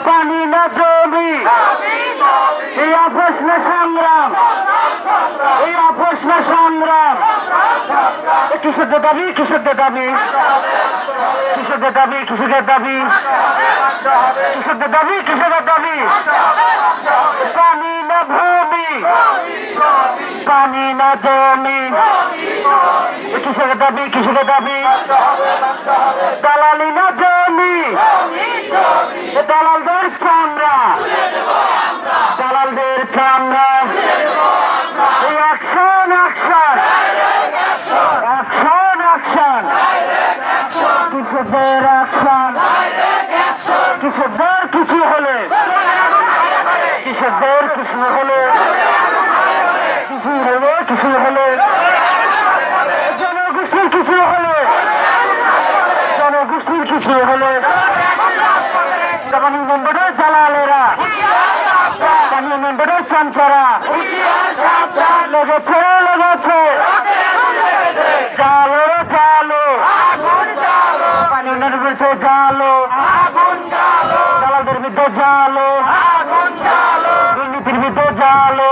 পানি না জমি, এই আপোষ না সংগ্রাম, এই আপোষ না সংগ্রাম। কৃষকদের দাবি, কৃষকদের দাবি, কৃষকদের দাবি, কৃষকের দাবি, কৃষকদের দাবি, কৃষকের দাবি। পানি না ভূমি, পানি না জমি, কৃষকের দাবি, কৃষকের দাবি। দালালি না জমি, দালালদের চামড়া, দালালদের চামড়া। অ্যাকশন, অ্যাকশন, অ্যাকশন, অ্যাকশন, কৃষকদের অ্যাকশন। কৃষকদের কিছু হলে, কৃষকদের কিছু হলে, কিছু হলে, কিছু হলে, জনগোষ্ঠীর কিছু হলে, জনগোষ্ঠীর কিছু হলে, পানি মেম্বারের দালালেরা, পানি মেম্বারের চামচারা লেগেছে, লেগেছে জালো, জালো, পানি বিরুদ্ধে জালো, দালালদের বিরুদ্ধে জালো, দুর্নীতির বিরুদ্ধে জালো।